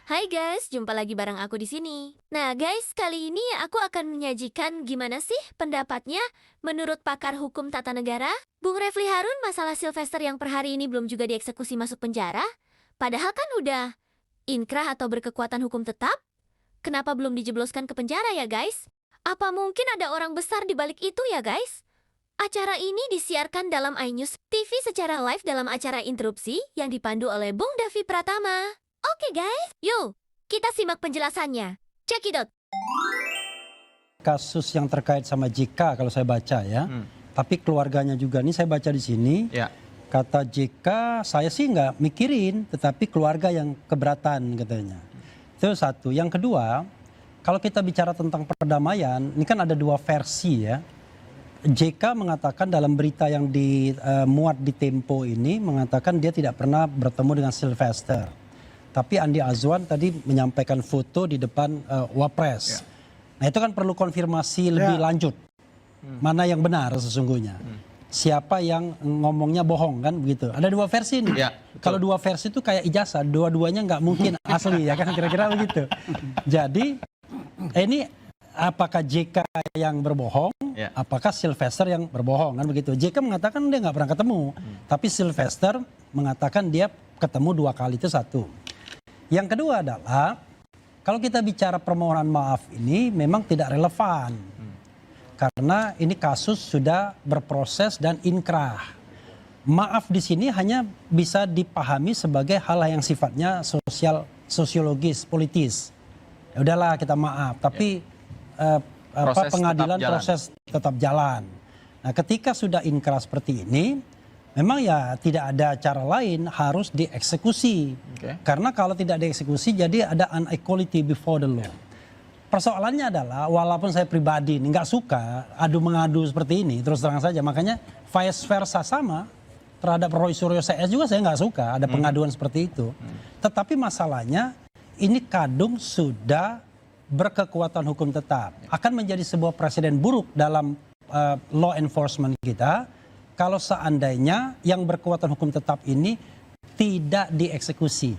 Hai guys, jumpa lagi bareng aku di sini. Nah guys, kali ini aku akan menyajikan gimana sih pendapatnya menurut pakar hukum tata negara, Bung Refli Harun masalah Sylvester yang per hari ini belum juga dieksekusi masuk penjara. Padahal kan udah inkrah atau berkekuatan hukum tetap. Kenapa belum dijebloskan ke penjara ya guys? Apa mungkin ada orang besar di balik itu ya guys? Acara ini disiarkan dalam iNews TV secara live dalam acara interupsi yang dipandu oleh Bung Davi Pratama. Oke guys, yuk kita simak penjelasannya. Check it out. Kasus yang terkait sama JK kalau saya baca ya, tapi keluarganya juga nih saya baca di sini. Ya. Kata JK saya sih nggak mikirin, tetapi keluarga yang keberatan katanya. Itu satu. Yang kedua, kalau kita bicara tentang perdamaian, ini kan ada dua versi ya. JK mengatakan dalam berita yang dimuat di Tempo ini mengatakan dia tidak pernah bertemu dengan Sylvester. Tapi Andi Azwan tadi menyampaikan foto di depan Wapres. Ya. Nah itu kan perlu konfirmasi lebih lanjut. Mana yang benar sesungguhnya. Siapa yang ngomongnya bohong kan begitu. Ada dua versi nih. Ya, kalau dua versi itu kayak ijazah. Dua-duanya nggak mungkin asli ya kan kira-kira begitu. Jadi ini apakah JK yang berbohong, apakah Sylvester yang berbohong kan begitu. JK mengatakan dia nggak pernah ketemu, tapi Sylvester mengatakan dia ketemu 2 kali, itu satu. Yang kedua adalah kalau kita bicara permohonan maaf ini memang tidak relevan, karena ini kasus sudah berproses dan inkrah. Maaf di sini hanya bisa dipahami sebagai hal yang sifatnya sosiologis, politis. Ya udahlah kita maaf, tapi pengadilan proses tetap jalan. Nah, ketika sudah inkrah seperti ini, memang ya tidak ada cara lain, harus dieksekusi. Karena kalau tidak dieksekusi jadi ada inequality before the law. Persoalannya adalah walaupun saya pribadi nggak suka adu mengadu seperti ini, terus terang saja, makanya vice versa sama terhadap Roy Suryo CS juga saya nggak suka ada pengaduan seperti itu. Tetapi masalahnya ini kadung sudah berkekuatan hukum tetap, akan menjadi sebuah presiden buruk dalam law enforcement kita kalau seandainya yang berkekuatan hukum tetap ini tidak dieksekusi.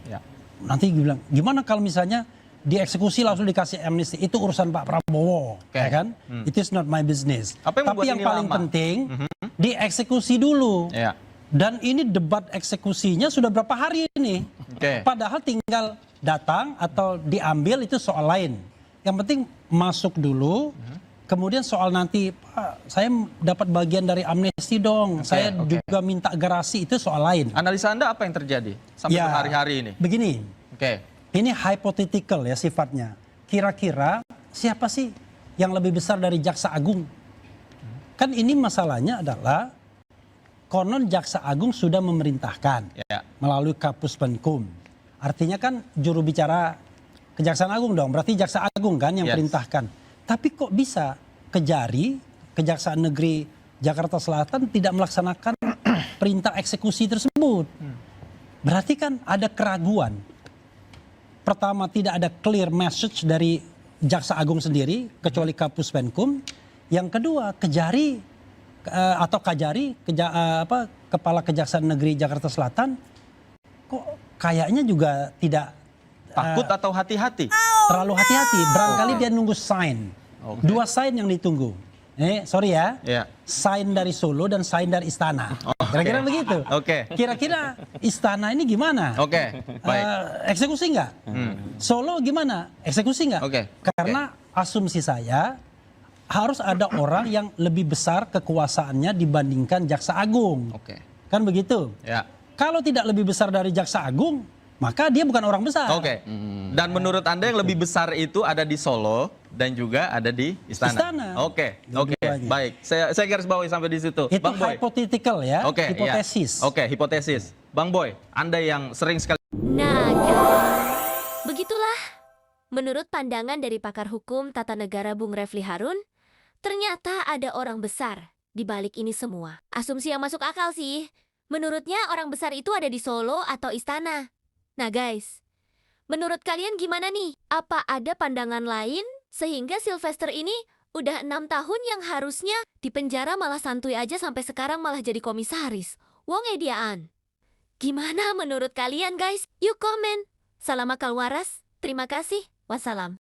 Nanti bilang gimana kalau misalnya dieksekusi langsung dikasih amnesti, itu urusan Pak Prabowo, ya kan? It is not my business. Tapi yang paling penting dieksekusi dulu. Dan ini debat eksekusinya sudah berapa hari ini? Padahal tinggal datang atau diambil itu soal lain. Yang penting masuk dulu, kemudian soal nanti Pak saya dapat bagian dari amnesti dong, saya juga minta gerasi, itu soal lain. Analisa Anda apa yang terjadi sampai berhari-hari ini? Begini, ini hypothetical ya sifatnya. Kira-kira siapa sih yang lebih besar dari Jaksa Agung? Kan ini masalahnya adalah konon Jaksa Agung sudah memerintahkan melalui Kapus Penkum. Artinya kan juru bicara Kejaksaan Agung dong, berarti Jaksa Agung kan yang perintahkan. Tapi kok bisa Kejari, Kejaksaan Negeri Jakarta Selatan tidak melaksanakan perintah eksekusi tersebut? Berarti kan ada keraguan. Pertama, tidak ada clear message dari Jaksa Agung sendiri, kecuali Kapus Penkum. Yang kedua, Kejari atau Kajari, Kepala Kejaksaan Negeri Jakarta Selatan, kok kayaknya juga tidak takut atau hati-hati? Terlalu hati-hati. Barangkali dia nunggu sign. 2 sign yang ditunggu. Sorry ya. Sign dari Solo dan sign dari Istana. Kira-kira begitu. Kira-kira Istana ini gimana? Baik. Eksekusi nggak? Solo gimana? Eksekusi nggak? Karena asumsi saya harus ada orang yang lebih besar kekuasaannya dibandingkan Jaksa Agung. Kan begitu? Kalau tidak lebih besar dari Jaksa Agung, maka dia bukan orang besar. Dan menurut Anda yang lebih besar itu ada di Solo dan juga ada di Istana. Baik. Saya garis bawahi sampai di situ. Itu Bang Boy. hypothetical ya, hipotesis. Hipotesis. Bang Boy, Anda yang sering sekali. Nah guys, begitulah. Menurut pandangan dari pakar hukum tata negara Bung Refli Harun, ternyata ada orang besar di balik ini semua. Asumsi yang masuk akal sih. Menurutnya orang besar itu ada di Solo atau Istana. Nah guys, menurut kalian gimana nih? Apa ada pandangan lain sehingga Sylvester ini udah 6 tahun yang harusnya di penjara malah santuy aja sampai sekarang malah jadi komisaris? Wong ediaan. Gimana menurut kalian guys? Yuk komen. Salam akal waras. Terima kasih. Wassalam.